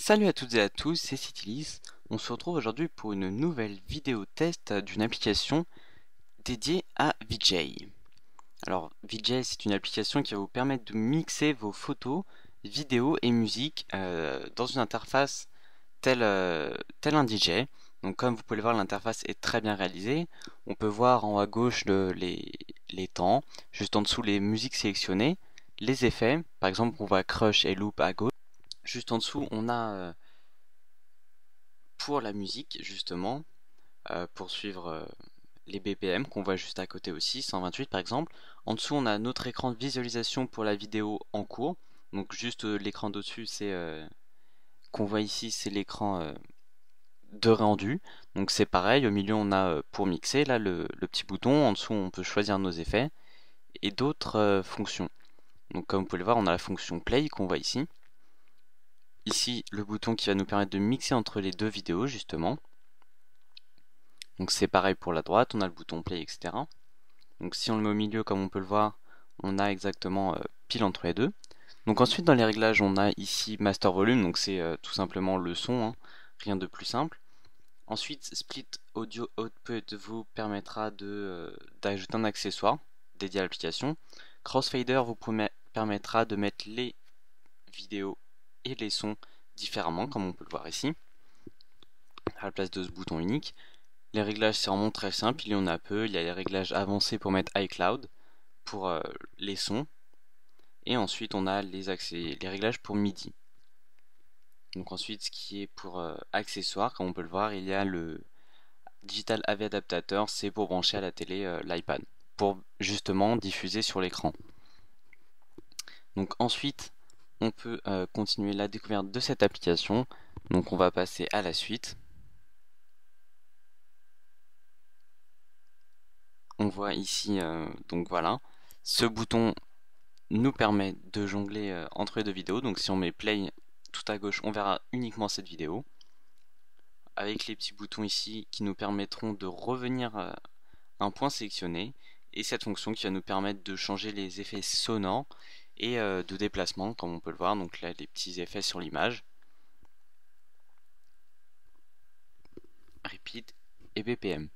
Salut à toutes et à tous, c'est Citylis. On se retrouve aujourd'hui pour une nouvelle vidéo test d'une application dédiée à VJ. Alors VJ, c'est une application qui va vous permettre de mixer vos photos, vidéos et musique dans une interface telle un DJ. Donc comme vous pouvez le voir, l'interface est très bien réalisée. On peut voir en haut à gauche les temps, juste en dessous les musiques sélectionnées, les effets. Par exemple, on voit Crush et Loop à gauche. Juste en dessous, on a pour la musique justement, pour suivre les BPM qu'on voit juste à côté aussi, 128 par exemple. En dessous on a notre écran de visualisation pour la vidéo en cours, donc juste l'écran d'au-dessus c'est qu'on voit ici, c'est l'écran de rendu, donc c'est pareil. Au milieu on a pour mixer là le petit bouton, en dessous on peut choisir nos effets et d'autres fonctions. Donc comme vous pouvez le voir, on a la fonction play qu'on voit ici. Ici le bouton qui va nous permettre de mixer entre les deux vidéos justement. Donc c'est pareil pour la droite, on a le bouton play, etc. Donc si on le met au milieu, comme on peut le voir, on a exactement pile entre les deux. Donc ensuite dans les réglages, on a ici Master Volume, donc c'est tout simplement le son, hein, rien de plus simple. Ensuite, Split Audio Output vous permettra d'ajouter un accessoire dédié à l'application. Crossfader vous permettra de mettre les vidéos et les sons différemment, comme on peut le voir ici, à la place de ce bouton unique. Les réglages, c'est vraiment très simple, il y en a peu. Il y a les réglages avancés pour mettre iCloud pour les sons, et ensuite on a les réglages pour MIDI. Donc ensuite, ce qui est pour accessoires, comme on peut le voir, il y a le Digital AV Adaptateur, c'est pour brancher à la télé l'iPad, pour justement diffuser sur l'écran. Donc ensuite, on peut continuer la découverte de cette application. Donc on va passer à la suite. On voit ici, donc voilà, ce bouton nous permet de jongler entre les deux vidéos. Donc si on met play tout à gauche, on verra uniquement cette vidéo, avec les petits boutons ici qui nous permettront de revenir à un point sélectionné, et cette fonction qui va nous permettre de changer les effets sonores et de déplacement, comme on peut le voir. Donc là, les petits effets sur l'image, repeat et BPM.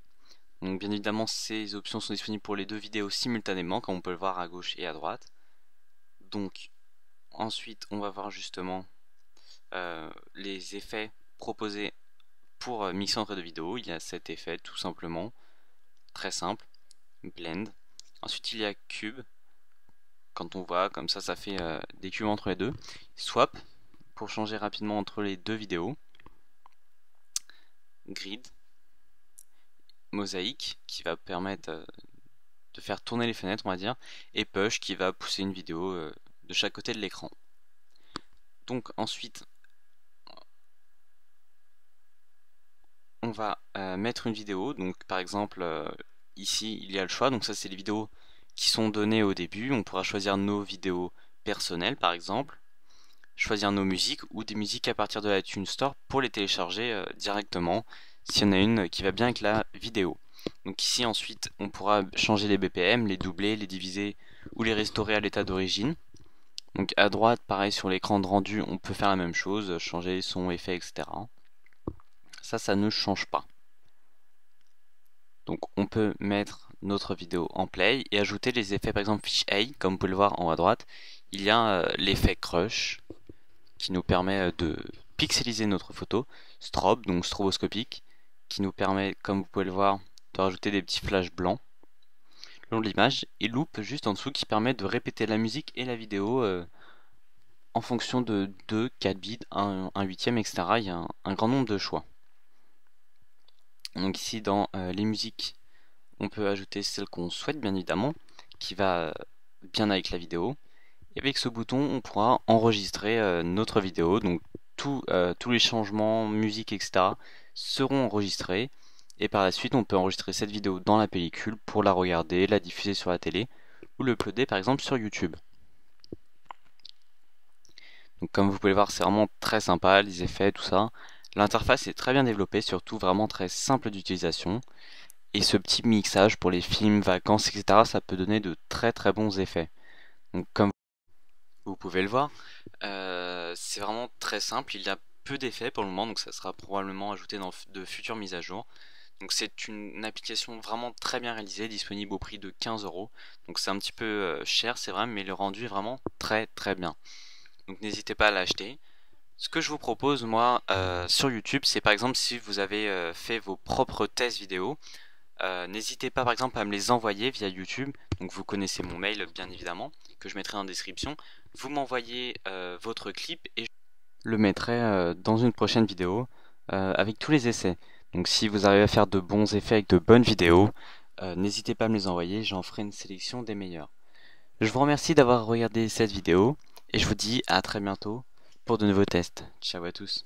Donc bien évidemment, ces options sont disponibles pour les deux vidéos simultanément, comme on peut le voir à gauche et à droite. Donc ensuite, on va voir justement les effets proposés pour mixer entre deux vidéos. Il y a cet effet tout simplement, très simple, blend. Ensuite il y a cube, quand on voit comme ça fait des cubes entre les deux. Swap, pour changer rapidement entre les deux vidéos. Grid, mosaïque, qui va permettre de faire tourner les fenêtres, on va dire. Et push, qui va pousser une vidéo de chaque côté de l'écran. Donc ensuite, on va mettre une vidéo. Donc par exemple, ici il y a le choix. Donc ça, c'est les vidéos qui sont données au début. On pourra choisir nos vidéos personnelles par exemple, choisir nos musiques ou des musiques à partir de l'iTunes Store pour les télécharger directement s'il y en a une qui va bien avec la vidéo. Donc ici ensuite on pourra changer les BPM, les doubler, les diviser ou les restaurer à l'état d'origine. Donc à droite, pareil, sur l'écran de rendu, on peut faire la même chose, changer son effet, etc. Ça ne change pas. Donc on peut mettre notre vidéo en play et ajouter les effets, par exemple Fish A, comme vous pouvez le voir en haut à droite. Il y a l'effet Crush qui nous permet de pixeliser notre photo, Strobe, donc stroboscopique, qui nous permet, comme vous pouvez le voir, de rajouter des petits flashs blancs le long de l'image, et Loop juste en dessous qui permet de répéter la musique et la vidéo en fonction de 2, 4 bits, 1 huitième, etc. Il y a un grand nombre de choix. Donc ici dans les musiques, on peut ajouter celle qu'on souhaite bien évidemment, qui va bien avec la vidéo. Et avec ce bouton, on pourra enregistrer notre vidéo. Donc tous les changements, musique, etc. seront enregistrés. Et par la suite, on peut enregistrer cette vidéo dans la pellicule pour la regarder, la diffuser sur la télé ou l'uploader par exemple sur YouTube. Donc comme vous pouvez le voir, c'est vraiment très sympa, les effets, tout ça. L'interface est très bien développée, surtout vraiment très simple d'utilisation. Et ce petit mixage pour les films, vacances, etc., ça peut donner de très très bons effets. Donc comme vous pouvez le voir, c'est vraiment très simple. Il y a peu d'effets pour le moment, donc ça sera probablement ajouté dans de futures mises à jour. Donc c'est une application vraiment très bien réalisée, disponible au prix de 15 euros. Donc c'est un petit peu cher, c'est vrai, mais le rendu est vraiment très très bien. Donc n'hésitez pas à l'acheter. Ce que je vous propose, moi, sur YouTube, c'est par exemple si vous avez fait vos propres tests vidéo, n'hésitez pas par exemple à me les envoyer via YouTube. Donc vous connaissez mon mail bien évidemment, que je mettrai en description. Vous m'envoyez votre clip et je le mettrai dans une prochaine vidéo avec tous les essais. Donc si vous arrivez à faire de bons effets avec de bonnes vidéos, n'hésitez pas à me les envoyer, j'en ferai une sélection des meilleurs. Je vous remercie d'avoir regardé cette vidéo et je vous dis à très bientôt pour de nouveaux tests. Ciao à tous.